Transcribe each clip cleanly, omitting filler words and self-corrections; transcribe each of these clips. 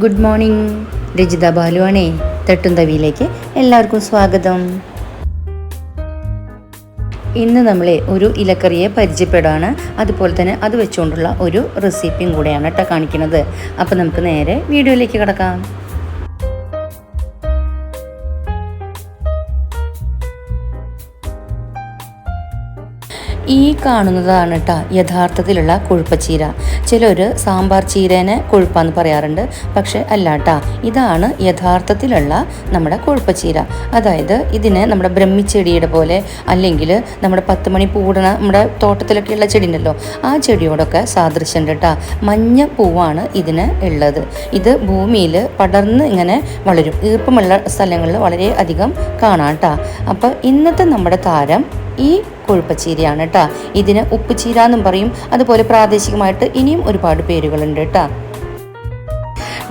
Good morning. Rajitha ബാലുവാണേ. തട്ടും തവിയിലേക്ക് എല്ലാവർക്കും സ്വാഗതം. ഇന്ന് നമ്മൾ ഒരു ഇലക്കറിയെ പരിചയപ്പെടുകയാണ്. അതുപോലെ തന്നെ അത് വെച്ചുകൊണ്ടുള്ള ഒരു റെസിപ്പിയും കൂടെയാണ് കേട്ടോ കാണിക്കുന്നത്. അപ്പോൾ നമുക്ക് നേരെ വീഡിയോയിലേക്ക് കിടക്കാം. ഈ കാണുന്നതാണ് കേട്ടോ യഥാർത്ഥത്തിലുള്ള കൊഴുപ്പച്ചീര. ചിലർ സാമ്പാർ ചീരേനെ കൊഴുപ്പാന്ന് പറയാറുണ്ട്, പക്ഷെ അല്ല കേട്ടോ, ഇതാണ് യഥാർത്ഥത്തിലുള്ള നമ്മുടെ കൊഴുപ്പച്ചീര. അതായത് ഇതിനെ നമ്മുടെ ബ്രഹ്മിച്ചെടിയുടെ പോലെ, അല്ലെങ്കിൽ നമ്മുടെ 10 മണി പൂടണ നമ്മുടെ തോട്ടത്തിലൊക്കെയുള്ള ചെടി ഉണ്ടല്ലോ, ആ ചെടിയോടൊക്കെ സാദൃശ്യമുണ്ട് കേട്ടോ. മഞ്ഞ പൂവാണ് ഇതിന് ഉള്ളത്. ഇത് ഭൂമിയിൽ പടർന്ന് ഇങ്ങനെ വളരും. ഈർപ്പമുള്ള സ്ഥലങ്ങളിൽ വളരെ അധികം കാണാം കേട്ടോ. അപ്പോൾ ഇന്നത്തെ നമ്മുടെ താരം ഈ കൊഴുപ്പച്ചീരയാണ് കേട്ടോ. ഇതിന് ഉപ്പുചീര എന്നും പറയും. അതുപോലെ പ്രാദേശികമായിട്ട് ഇനിയും ഒരുപാട് പേരുകളുണ്ട് കേട്ടോ.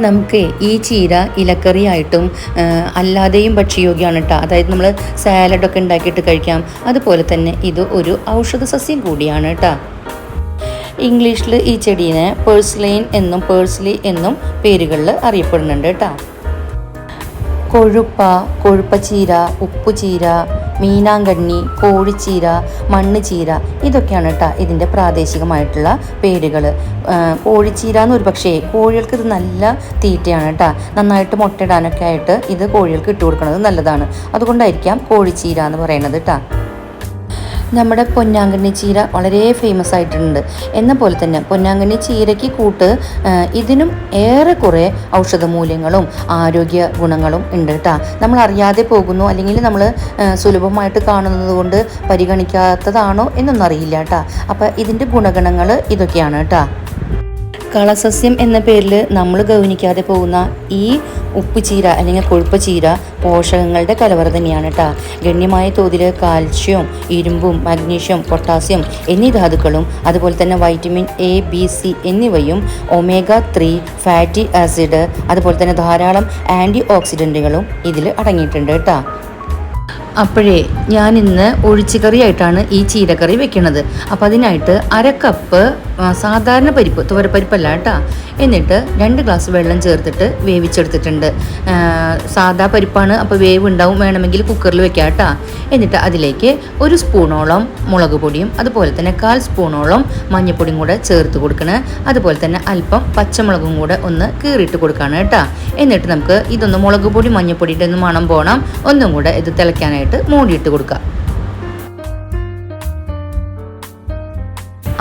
നമുക്ക് ഈ ചീര ഇലക്കറിയായിട്ടും അല്ലാതെയും ഭക്ഷ്യയോഗ്യമാണ് കേട്ടോ. അതായത് നമ്മൾ സാലഡൊക്കെ ഉണ്ടാക്കിയിട്ട് കഴിക്കാം. അതുപോലെ തന്നെ ഇത് ഒരു ഔഷധ സസ്യം കൂടിയാണ് കേട്ടോ. ഇംഗ്ലീഷിൽ ഈ ചെടീനെ പേഴ്സ്ലി എന്നും പേരുകളിൽ അറിയപ്പെടുന്നുണ്ട് കേട്ടോ. കൊഴുപ്പച്ചീര, ഉപ്പുചീര, മീനാങ്കണ്ണി, കോഴിച്ചീര, മണ്ണുചീര, ഇതൊക്കെയാണ് കേട്ടോ ഇതിൻ്റെ പ്രാദേശികമായിട്ടുള്ള പേരുകൾ. കോഴിച്ചീര എന്ന് ഒരു പക്ഷേ കോഴികൾക്ക് ഇത് നല്ല തീറ്റയാണ് കേട്ടോ. നന്നായിട്ട് മുട്ടയിടാനൊക്കെ ആയിട്ട് ഇത് കോഴികൾക്ക് ഇട്ട് കൊടുക്കുന്നത് നല്ലതാണ്. അതുകൊണ്ടായിരിക്കാം കോഴിച്ചീര എന്ന് പറയുന്നത് കേട്ടോ. നമ്മുടെ പൊന്നാങ്കണ്ണി ചീര വളരെ ഫേമസ് ആയിട്ടുണ്ട്. എന്ന പോലെ തന്നെ പൊന്നാങ്കണ്ണി ചീരയ്ക്ക് കൂട്ട് ഇതിനും ഏറെക്കുറെ ഔഷധമൂല്യങ്ങളും ആരോഗ്യ ഗുണങ്ങളും ഉണ്ട് കേട്ടോ. നമ്മൾ അറിയാതെ പോകുന്നു, അല്ലെങ്കിൽ നമ്മൾ സുലഭമായിട്ട് കാണുന്നത് കൊണ്ട് പരിഗണിക്കാത്തതാണോ എന്നൊന്നും അറിയില്ല കേട്ടോ. അപ്പോൾ ഇതിൻ്റെ ഗുണഗണങ്ങൾ ഇതൊക്കെയാണ് കേട്ടോ. കളസസ്യം എന്ന പേരിൽ നമ്മൾ ഗൗനിക്കാതെ പോകുന്ന ഈ ഉപ്പുചീര അല്ലെങ്കിൽ കൊഴുപ്പച്ചീര പോഷകങ്ങളുടെ കലവറ തന്നെയാണ് കേട്ടോ. ഗണ്യമായ തോതിൽ കാൽഷ്യം, ഇരുമ്പും മഗ്നീഷ്യം, പൊട്ടാസ്യം എന്നീ ധാതുക്കളും അതുപോലെ തന്നെ വൈറ്റമിൻ A, B, C എന്നിവയും omega-3 ഫാറ്റി ആസിഡ്, അതുപോലെ തന്നെ ധാരാളം ആൻറ്റി ഓക്സിഡൻറ്റുകളും ഇതിൽ അടങ്ങിയിട്ടുണ്ട് കേട്ടോ. അപ്പോഴേ ഞാൻ ഇന്ന് ഒഴിച്ചുകറിയായിട്ടാണ് ഈ ചീരക്കറി വെക്കുന്നത്. അപ്പോൾ അതിനായിട്ട് 1/2 കപ്പ് സാധാരണ പരിപ്പ്, തുവരപ്പരിപ്പല്ല കേട്ടോ. എന്നിട്ട് 2 ഗ്ലാസ് വെള്ളം ചേർത്തിട്ട് വേവിച്ചെടുത്തിട്ടുണ്ട്. സാധാ പരിപ്പാണ്, അപ്പോൾ വേവ് ഉണ്ടാവും. വേണമെങ്കിൽ കുക്കറിൽ വെക്കാം കേട്ടോ. എന്നിട്ട് അതിലേക്ക് 1 സ്പൂണോളം മുളക് പൊടിയും അതുപോലെ തന്നെ 1/4 സ്പൂണോളം മഞ്ഞൾപ്പൊടിയും കൂടെ ചേർത്ത് കൊടുക്കണം. അതുപോലെ തന്നെ അല്പം പച്ചമുളകും കൂടെ ഒന്ന് കീറിയിട്ട് കൊടുക്കണം കേട്ടോ. എന്നിട്ട് നമുക്ക് ഇതൊന്ന് മുളക് പൊടി മഞ്ഞൾപ്പൊടിയുടെ ഒന്ന് മണം പോകണം. ഒന്നും കൂടെ ഇത് തിളയ്ക്കാനായിട്ട് മൂടിയിട്ട് കൊടുക്കുക.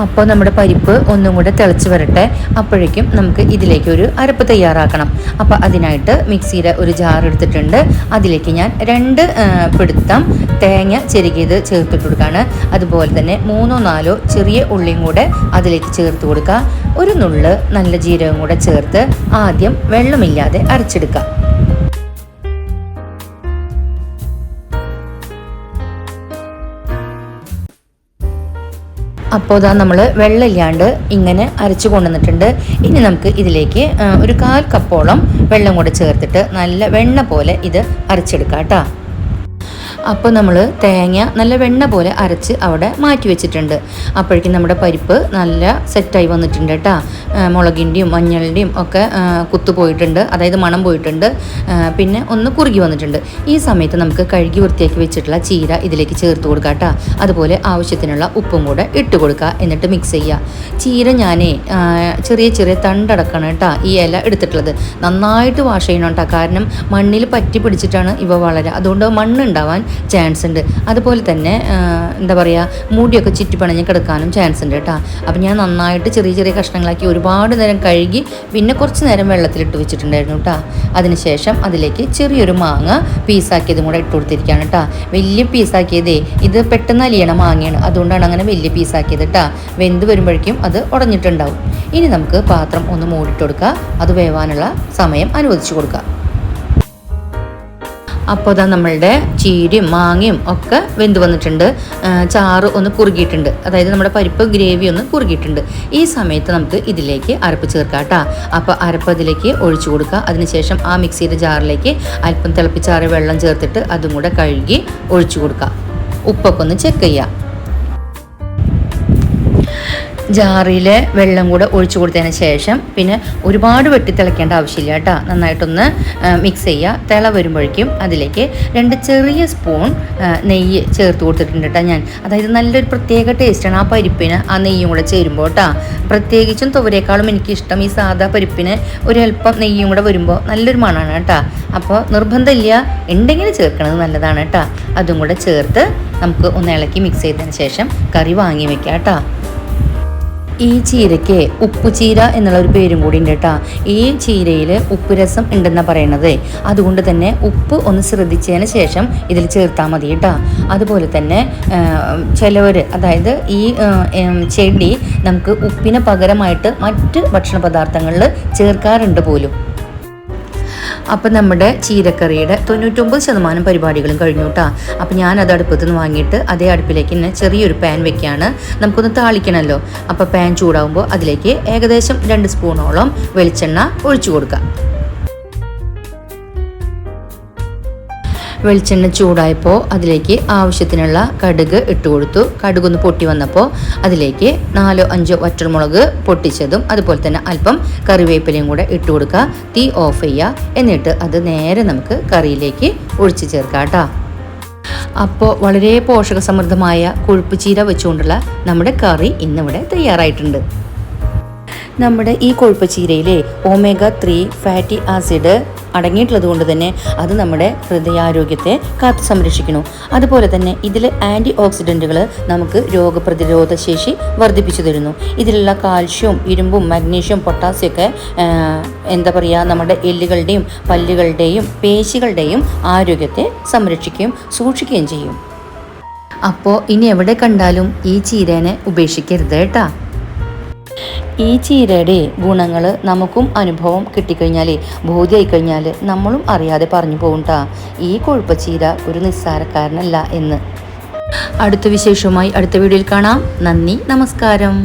അപ്പോൾ നമ്മുടെ പരിപ്പ് ഒന്നും കൂടെ തിളച്ച് വരട്ടെ. അപ്പോഴേക്കും നമുക്ക് ഇതിലേക്ക് ഒരു അരപ്പ് തയ്യാറാക്കണം. അപ്പോൾ അതിനായിട്ട് മിക്സിയുടെ ഒരു ജാർ എടുത്തിട്ടുണ്ട്. അതിലേക്ക് ഞാൻ 2 പിടുത്തം തേങ്ങ ചെരുകിയത് ചേർത്തിട്ട് കൊടുക്കുകയാണ്. അതുപോലെ തന്നെ 3-4 ചെറിയ ഉള്ളിയും കൂടെ അതിലേക്ക് ചേർത്ത് കൊടുക്കുക. ഒരു നുള്ള് നല്ല ജീരകം കൂടെ ചേർത്ത് ആദ്യം വെള്ളമില്ലാതെ അരച്ചെടുക്കുക. അപ്പോൾ ഇതാ നമ്മൾ വെള്ളമില്ലാണ്ട് ഇങ്ങനെ അരച്ചു കൊണ്ടുവന്നിട്ടുണ്ട്. ഇനി നമുക്ക് ഇതിലേക്ക് ഒരു 1/4 കപ്പോളം വെള്ളം കൂടെ ചേർത്തിട്ട് നല്ല വെണ്ണ പോലെ ഇത് അരച്ചെടുക്കാം കേട്ടോ. അപ്പോൾ നമ്മൾ തേങ്ങ നല്ല വെണ്ണ പോലെ അരച്ച് അവിടെ മാറ്റി വെച്ചിട്ടുണ്ട്. അപ്പോഴേക്കും നമ്മുടെ പരിപ്പ് നല്ല സെറ്റായി വന്നിട്ടുണ്ട് കേട്ടോ. മുളകിൻ്റെയും മഞ്ഞളിൻ്റെയും ഒക്കെ കുത്തു പോയിട്ടുണ്ട്, അതായത് മണം പോയിട്ടുണ്ട്. പിന്നെ ഒന്ന് കുറുകി വന്നിട്ടുണ്ട്. ഈ സമയത്ത് നമുക്ക് കഴുകി വൃത്തിയാക്കി വെച്ചിട്ടുള്ള ചീര ഇതിലേക്ക് ചേർത്ത് കൊടുക്കുക കേട്ടോ. അതുപോലെ ആവശ്യത്തിനുള്ള ഉപ്പും കൂടെ ഇട്ട് കൊടുക്കുക. എന്നിട്ട് മിക്സ് ചെയ്യുക. ചീര ഞാനേ ചെറിയ തണ്ടടക്കാണ് കേട്ടോ ഈ ഇല എടുത്തിട്ടുള്ളത്. നന്നായിട്ട് വാഷ് ചെയ്യണം കേട്ടോ. കാരണം മണ്ണിൽ പറ്റി പിടിച്ചിട്ടാണ് ഇവ വളരുക. അതുകൊണ്ട് മണ്ണുണ്ടാവാൻ ചാൻസ് ഉണ്ട്. അതുപോലെ തന്നെ എന്താ പറയുക, മൂടിയൊക്കെ ചുറ്റിപ്പണഞ്ഞ് കിടക്കാനും ചാൻസ് ഉണ്ട് കേട്ടോ. അപ്പം ഞാൻ നന്നായിട്ട് ചെറിയ കഷ്ണങ്ങളാക്കി ഒരുപാട് നേരം കഴുകി പിന്നെ കുറച്ച് നേരം വെള്ളത്തിലിട്ട് വെച്ചിട്ടുണ്ടായിരുന്നു കേട്ടോ. അതിനുശേഷം അതിലേക്ക് ചെറിയൊരു മാങ്ങ പീസാക്കിയതും കൂടെ ഇട്ട് കൊടുത്തിരിക്കുകയാണ് കേട്ടോ. വലിയ പീസാക്കിയതേ ഇത് പെട്ടെന്ന് അലിയണ മാങ്ങയാണ്, അതുകൊണ്ടാണ് അങ്ങനെ വലിയ പീസാക്കിയത് കേട്ടോ. വെന്ത് വരുമ്പോഴേക്കും അത് ഉടഞ്ഞിട്ടുണ്ടാവും. ഇനി നമുക്ക് പാത്രം ഒന്ന് മൂടിയിട്ട് കൊടുക്കുക. അത് വേവാനുള്ള സമയം അനുവദിച്ചു കൊടുക്കുക. അപ്പോൾ ഇതാ നമ്മളുടെ ചീരയും മാങ്ങയും ഒക്കെ വെന്ത് വന്നിട്ടുണ്ട്. ചാറ് ഒന്ന് കുറുകിയിട്ടുണ്ട്, അതായത് നമ്മുടെ പരിപ്പ് ഗ്രേവി ഒന്ന് കുറുകിയിട്ടുണ്ട്. ഈ സമയത്ത് നമുക്ക് ഇതിലേക്ക് അരപ്പ് ചേർക്കാം കേട്ടോ. അപ്പോൾ അരപ്പ് അതിലേക്ക് ഒഴിച്ചു കൊടുക്കുക. അതിനുശേഷം ആ മിക്സിയുടെ ജാറിലേക്ക് അല്പം തിളപ്പിച്ചാറിയ വെള്ളം ചേർത്തിട്ട് അതും കൂടെ കഴുകി ഒഴിച്ചു കൊടുക്കുക. ഉപ്പൊക്കെ ഒന്ന് ചെക്ക് ചെയ്യുക. ജാറിലെ വെള്ളം കൂടെ ഒഴിച്ചു കൊടുത്തതിന് ശേഷം പിന്നെ ഒരുപാട് വെട്ടി തിളയ്ക്കേണ്ട ആവശ്യമില്ല കേട്ടോ. നന്നായിട്ടൊന്ന് മിക്സ് ചെയ്യുക. തിള വരുമ്പോഴേക്കും അതിലേക്ക് 2 ചെറിയ സ്പൂൺ നെയ്യ് ചേർത്ത് കൊടുത്തിട്ടുണ്ട് കേട്ടോ ഞാൻ. അതായത് നല്ലൊരു പ്രത്യേക ടേസ്റ്റാണ് ആ പരിപ്പിന് ആ നെയ്യും കൂടെ ചേരുമ്പോൾ കേട്ടോ. പ്രത്യേകിച്ചും തുവരേക്കാളും എനിക്കിഷ്ടം ഈ സാധാ പരിപ്പിന് ഒരല്പം നെയ്യും കൂടെ വരുമ്പോൾ നല്ലൊരു മണമാണ് കേട്ടോ. അപ്പോൾ നിർബന്ധമില്ല, ഉണ്ടെങ്കിൽ ചേർക്കണത് നല്ലതാണ് കേട്ടോ. അതും കൂടെ ചേർത്ത് നമുക്ക് ഒന്ന് ഇളക്കി മിക്സ് ചെയ്തതിന് ശേഷം കറി വാങ്ങി വെക്കാം കേട്ടോ. ഈ ചീരയ്ക്ക് ഉപ്പുചീര എന്നുള്ള ഒരു പേരും കൂടി ഉണ്ട് കേട്ടോ. ഈ ചീരയിൽ ഉപ്പ് രസം ഉണ്ടെന്നാണ് പറയണത്. അതുകൊണ്ട് തന്നെ ഉപ്പ് ഒന്ന് ശ്രദ്ധിച്ചതിന് ശേഷം ഇതിൽ ചേർത്താൽ മതി കേട്ടോ. അതുപോലെ തന്നെ ചിലവർ, അതായത് ഈ ചെടി നമുക്ക് ഉപ്പിന് പകരമായിട്ട് മറ്റ് ഭക്ഷണ പദാർത്ഥങ്ങളിൽ ചേർക്കാറുണ്ട് പോലും. അപ്പം നമ്മുടെ ചീരക്കറിയുടെ 99% പരിപാടികളും കഴിഞ്ഞു കേട്ടോ. അപ്പം ഞാനത് അടുപ്പത്ത് നിന്ന് വാങ്ങിയിട്ട് അതേ അടുപ്പിലേക്ക് തന്നെ ചെറിയൊരു പാൻ വെക്കുകയാണ്. നമുക്കൊന്ന് താളിക്കണമല്ലോ. അപ്പോൾ പാൻ ചൂടാകുമ്പോൾ അതിലേക്ക് ഏകദേശം 2 സ്പൂണോളം വെളിച്ചെണ്ണ ഒഴിച്ചു കൊടുക്കാം. വെളിച്ചെണ്ണ ചൂടായപ്പോൾ അതിലേക്ക് ആവശ്യത്തിനുള്ള കടുക് ഇട്ട് കൊടുത്തു. കടുകൊന്ന് പൊട്ടി വന്നപ്പോൾ അതിലേക്ക് 4-5 വറ്റൽമുളക് പൊട്ടിച്ചതും അതുപോലെ തന്നെ അല്പം കറിവേപ്പിലയും കൂടെ ഇട്ട് കൊടുക്കുക. തീ ഓഫ് ചെയ്യുക. എന്നിട്ട് അത് നേരെ നമുക്ക് കറിയിലേക്ക് ഒഴിച്ച് ചേർക്കാം കേട്ടോ. അപ്പോൾ വളരെ പോഷകസമൃദ്ധമായ കൊഴുപ്പ് ചീര വെച്ചുകൊണ്ടുള്ള നമ്മുടെ കറി ഇന്നിവിടെ തയ്യാറായിട്ടുണ്ട്. നമ്മുടെ ഈ കൊഴുപ്പ് ചീരയിലെ omega-3 ഫാറ്റി ആസിഡ് അടങ്ങിയിട്ടുള്ളത് കൊണ്ട് തന്നെ അത് നമ്മുടെ ഹൃദയാരോഗ്യത്തെ കാത്തു സംരക്ഷിക്കുന്നു. അതുപോലെ തന്നെ ഇതിൽ ആൻറ്റി ഓക്സിഡൻറ്റുകൾ നമുക്ക് രോഗപ്രതിരോധ ശേഷി വർദ്ധിപ്പിച്ചു തരുന്നു. ഇതിലുള്ള കാൽഷ്യം, ഇരുമ്പും മഗ്നീഷ്യം, പൊട്ടാസ്യം ഒക്കെ എന്താ പറയുക, നമ്മുടെ എല്ലുകളുടെയും പല്ലുകളുടെയും പേശികളുടെയും ആരോഗ്യത്തെ സംരക്ഷിക്കുകയും സൂക്ഷിക്കുകയും ചെയ്യും. അപ്പോൾ ഇനി എവിടെ കണ്ടാലും ഈ ചീരേനെ ഉപേക്ഷിക്കരുത് കേട്ടോ. ഈ ചീരയുടെ ഗുണങ്ങൾ നമുക്കും അനുഭവം കിട്ടിക്കഴിഞ്ഞാൽ, ബോധ്യമായി കഴിഞ്ഞാൽ നമ്മളും അറിയാതെ പറഞ്ഞു പോകും കേട്ടോ. ഈ കൊഴുപ്പച്ചീര ഒരു നിസ്സാരക്കാരനല്ല എന്ന്. അടുത്ത വിശേഷവുമായി അടുത്ത വീഡിയോയിൽ കാണാം. നന്ദി, നമസ്കാരം.